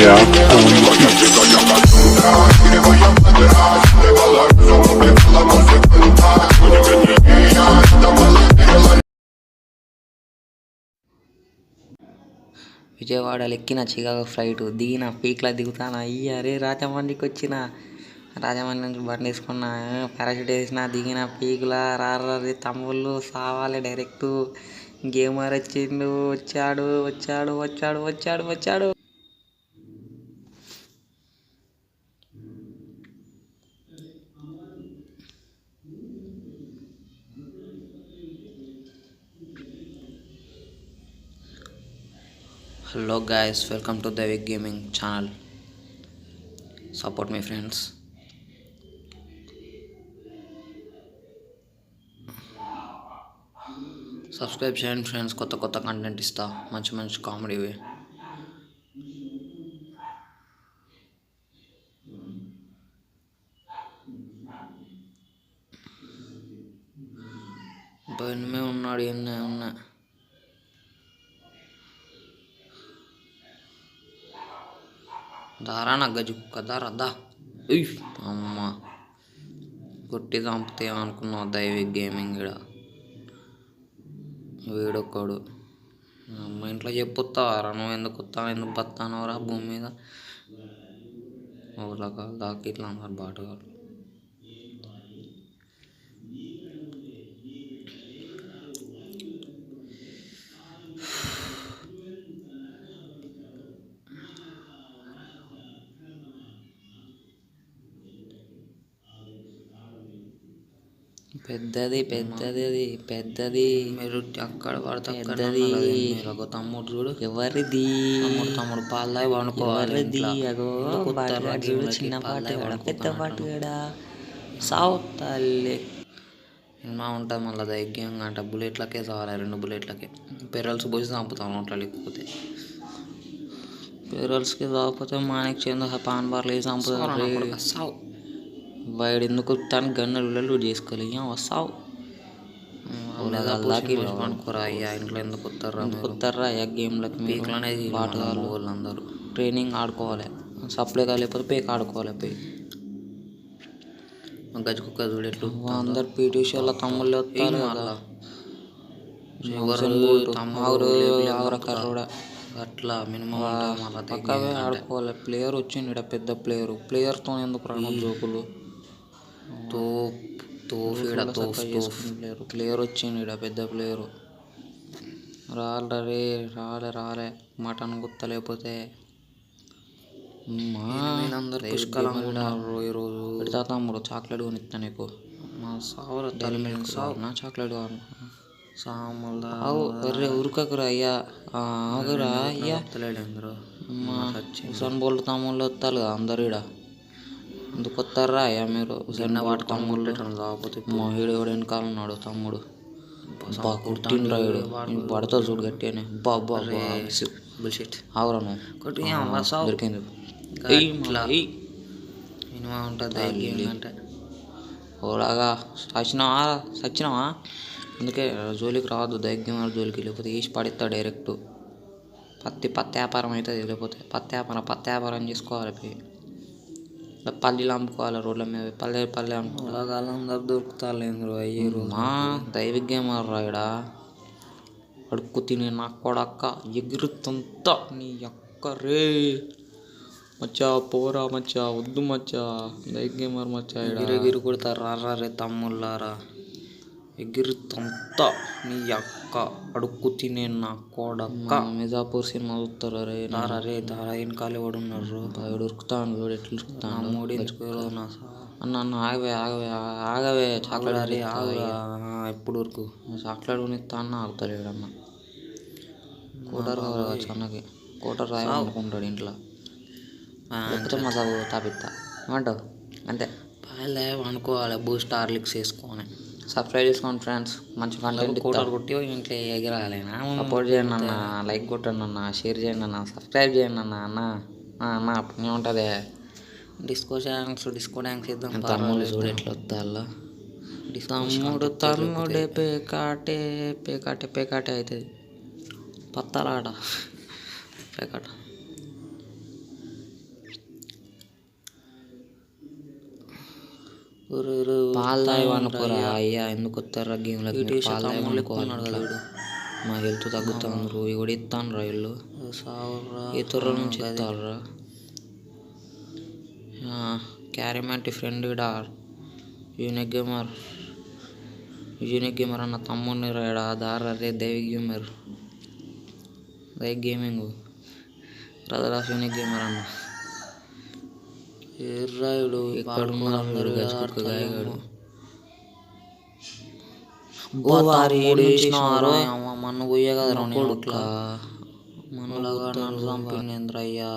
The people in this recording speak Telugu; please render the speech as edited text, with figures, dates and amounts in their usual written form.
Yeah. విజయవాడలో ఎక్కిన చికాగో ఫ్లైట్ దిగిన పీక్లా దిగుతాను అరే రాజమండ్రికి వచ్చిన రాజమండ్రి నుంచి బండి వేసుకున్నా పారాషూట్ వేసిన దిగిన పీకులా రారీ తమ్ముళ్ళు సావాలి డైరెక్ట్ గేమర్ వచ్చిండు వచ్చాడు వచ్చాడు వచ్చాడు వచ్చాడు వచ్చాడు Hello guys, welcome to the Vic Gaming channel. Support me friends. Subscribe చేయండి ఫ్రెండ్స్, కొత్త కొత్త కంటెంట్ ఇస్తా, మంచి మంచి కామెడీవి. బయటమే ఉన్నాడు ఎన్నే ఉన్నా దారా నా గజు కదారా దా అమ్మ కొట్టి చంపితే అనుకున్నావు దైవిక్ గేమింగ్ ఇక్కడ వీడొక్కడు అమ్మ ఇంట్లో చెప్పుతారా నువ్వు ఎందుకు వస్తావు ఎందుకు బతానవరా భూమి మీద ఓలాగా దాకా ఇట్లా అన్నారు బాటగారు. పెద్దది పెద్దది అది పెద్దది మీరు అక్కడ పడితే పెద్దది ఒక తమ్ముడు చూడు ఎవరిది తమ్ముడు పాలు వండుకోవాలి అగో చూడు చిన్న పాటు పెద్ద పాటు సావు తల్లి సినిమా ఉంటుంది మళ్ళీ దైగ్యంగా అంట బుల్లెట్లకే చావాలి 2 బుల్లెట్లకే పెరల్స్ పోసి చంపుతాం నోట్లో లేకపోతే పెరల్స్కి చాకపోతే మానకి చెందు పాన్ బార్లు వేసి చంపుతారు సావు వాడు ఎందుకు తను గన్నులు లూట్ చేసుకోవాలి వస్తావు అనుకోరా అయ్యా ఇంట్లో ఎందుకు వస్తారా అయ్యా గేమ్లకి పీక్లు అనేది ఆటగాళ్ళు వాళ్ళందరూ ట్రైనింగ్ ఆడుకోవాలి సప్లై లేకపోతే పేక్ ఆడుకోవాలి పోయి గజకుక్క చూడెట్లు అందరు పీటీ షోలో తమ్ముళ్ళు వస్తారు కూడా అట్లా మినిమం పక్కవే ఆడుకోవాలి. ప్లేయర్ వచ్చిండు ఇక్కడ పెద్ద ప్లేయర్తో ఎందుకు రాను జోకులు ప్లేయర్ వచ్చిండు ఇక్కడ పెద్ద ప్లేయరు రాలే మటన్ గుత్త లేకపోతే ఈరోజు పెడతా తమ్ముడు చాక్లెట్ కొనిస్తా నీకు మా సావర నా చాక్లెట్ కావాలి సామర్రే ఉరకకురా అయ్యా ఆగురా అయ్యా హుసేన్ బోల్ట్ తమ్ముళ్ళు వస్తారు కదా అందరు ఇక్కడ ఎందుకు వస్తారా అయ్యా మీరు చిన్న వాటి తమ్ముళ్ళు కాకపోతే మహిళ కూడా వెనకాల ఉన్నాడు తమ్ముడు కుట్టిండు రాయుడు పడతా చూడు గట్టిగానే బాబా ఆవురా నువ్వు దొరికింది సినిమా ఉంటుంది అంటే ఓలాగా సచ్చినావా అందుకే జోలికి రావద్దు దైగ్యం జోలికి లేకపోతే వేసి పడిస్తా డైరెక్ట్ పత్తి వ్యాపారం అవుతుంది లేకపోతే పత్తి వ్యాపారం చేసుకోవాలి పల్లీలు అమ్ముకోవాలి రోడ్ల మీద పల్లె అమ్ముకోవాలి అందరు దొరుకుతారు అయ్యారు మా దైవిక్ గేమర్ రాయడా అడుక్కు తిని నాకు కూడా అక్క ఎగురుతుంతా నీ అక్క రే మచ్చా పోరా మచ్చా వద్దు మచ్చా దైవిక్ గేమర్ మచ్చా ఎగిరి కొడతారు రే తమ్ముళ్ళారా ఎగిరితంతా నీ అక్క అడుక్కు తినే నా కొడక్క మిజాపూర్ సినిమా చూస్తారు రే దారా వెనకాల ఎవడు ఉన్నారు వాడు ఉరుకుతాను చూడు ఎట్లు ఉరుకుతాను మూడించుకోరు అన్న ఆగవే చాక్లెట్ అరే ఎప్పుడు ఉరుకు చాక్లెట్ కొనిస్తా అన్న ఆగుతారు ఏడన్నా కోటర్ కావచ్చు అన్నకి కోటర్ రాయాలనుకుంటాడు ఇంట్లో లేకపోతే మా చదువు తాపిస్తా ఏమంటావు అంతే పాలే అనుకోవాలి బూస్ట్ హార్లిక్స్ వేసుకొని సబ్స్క్రైబ్ చేసుకోండి ఫ్రెండ్స్, మంచి కంటెంట్ కోటర్ కొట్టి ఇంట్లో ఎగిరాలేనా సపోర్ట్ చేయండి అన్న, లైక్ కొట్టండి అన్న, షేర్ చేయండి అన్న, సబ్స్క్రైబ్ చేయండి అన్న పుణ్యం ఉంటుంది. డిస్కో డ్యాన్స్ ఇద్దాం తమ్ముడు చూడు ఎట్లా వద్దా తమ్ముడే పేకాటే అవుతుంది పత్తాలాట పేకాట పాలు తాగిపోరా అయ్యా, ఎందుకు వస్తారా గేమ్లకి పాలు తాగమనుకోవాలి. మా హెల్త్ తగ్గుతాండ్రు ఇవి ఇస్తాను రా ఇల్లు ఇతరుల నుంచి ఇస్తారా. క్యారీమ్యాటి ఫ్రెండ్ ఇడా యూనిక్ గేమర్ అన్న తమ్ముడిని రాడా దారా రే దైవ్ gaming brother of unique gamer అన్న ఎర్రాయుడు ఎక్కడున్నారు గాయగాడు. మన్ను పోయే కదా కొడుక మనలాగా చంపిండ్రయ్యా.